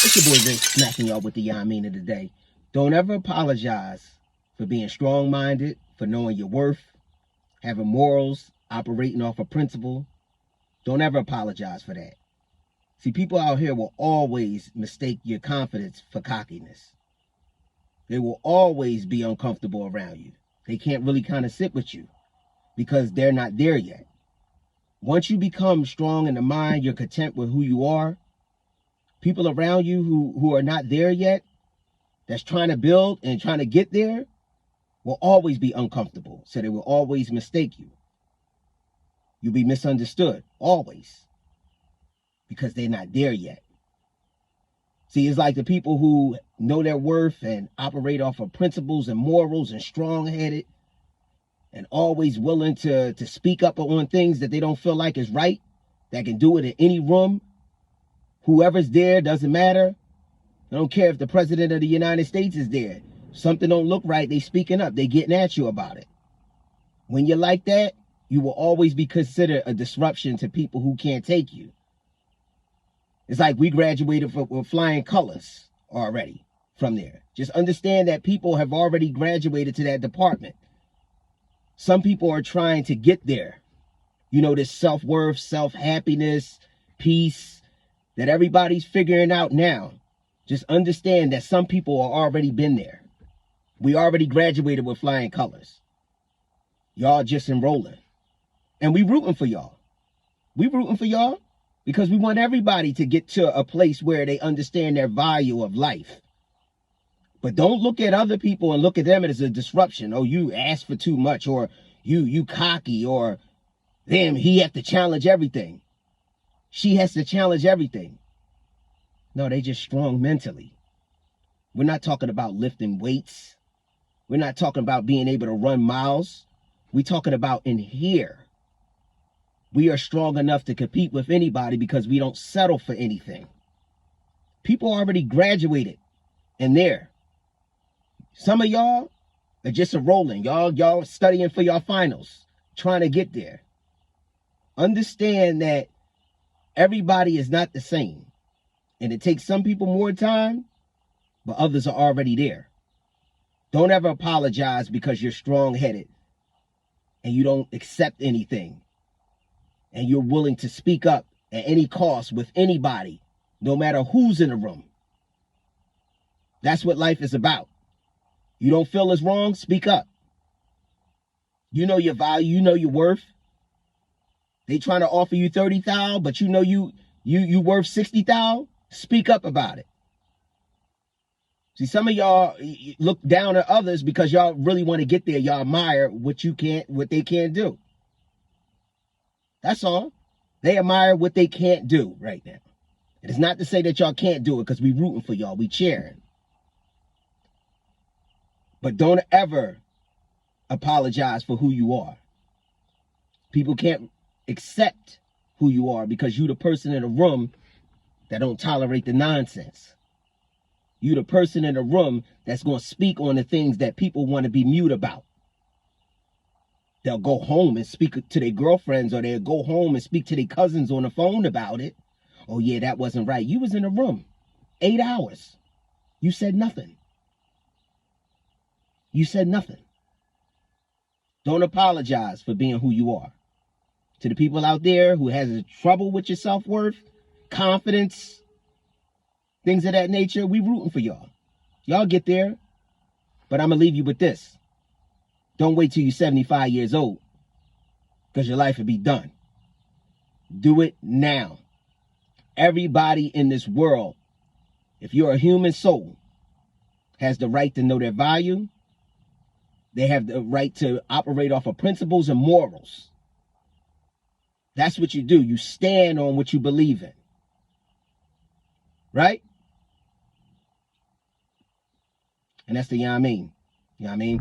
It's your boy Rizz smacking y'all with the YAH-MEAN of the day. Don't ever apologize for being strong-minded, for knowing your worth, having morals, operating off a principle. Don't ever apologize for that. See, people out here will always mistake your confidence for cockiness. They will always be uncomfortable around you. They can't really kind of sit with you because they're not there yet. Once you become strong in the mind, you're content with who you are, people around you who are not there yet, that's trying to build and trying to get there, will always be uncomfortable. So they will always mistake you. You'll be misunderstood, always, because they're not there yet. See, it's like the people who know their worth and operate off of principles and morals and strong-headed and always willing to speak up on things that they don't feel like is right, that can do it in any room. Whoever's there, doesn't matter. I don't care if the president of the United States is there. Something don't look right, they speaking up. They getting at you about it. When you're like that, you will always be considered a disruption to people who can't take you. It's like we graduated with flying colors already from there. Just understand that people have already graduated to that department. Some people are trying to get there. You know, this self-worth, self-happiness, peace that everybody's figuring out now. Just understand that some people are already been there. We already graduated with flying colors. Y'all just enrolling. And we rooting for y'all. We rooting for y'all because we want everybody to get to a place where they understand their value of life. But don't look at other people and look at them as a disruption. Oh, you asked for too much, or you cocky, or them, he has to challenge everything. She has to challenge everything. No, they just strong mentally. We're not talking about lifting weights. We're not talking about being able to run miles. We're talking about in here. We are strong enough to compete with anybody because we don't settle for anything. People already graduated and there. Some of y'all are just enrolling. Y'all studying for your finals, trying to get there. Understand that everybody is not the same. And it takes some people more time, but others are already there. Don't ever apologize because you're strong-headed and you don't accept anything. And you're willing to speak up at any cost with anybody, no matter who's in the room. That's what life is about. You don't feel it's wrong, speak up. You know your value, you know your worth. They trying to offer you $30,000, but you know you worth $60,000. Speak up about it. See, some of y'all look down at others because y'all really want to get there. Y'all admire what they can't do. That's all. They admire what they can't do right now. It is not to say that y'all can't do it, because we rooting for y'all. We cheering. But don't ever apologize for who you are. People can't accept who you are because you the person in the room that don't tolerate the nonsense. You the person in the room that's going to speak on the things that people want to be mute about. They'll go home and speak to their girlfriends, or they'll go home and speak to their cousins on the phone about it. Oh yeah, that wasn't right. You was in the room 8 hours. You said nothing. You said nothing. Don't apologize for being who you are. To the people out there who has trouble with your self-worth, confidence, things of that nature, we rooting for y'all. Y'all get there. But I'm going to leave you with this. Don't wait till you're 75 years old, because your life will be done. Do it now. Everybody in this world, if you're a human soul, has the right to know their value. They have the right to operate off of principles and morals. That's what you do. You stand on what you believe in. Right? And that's the YAH-MEAN. You know what I mean?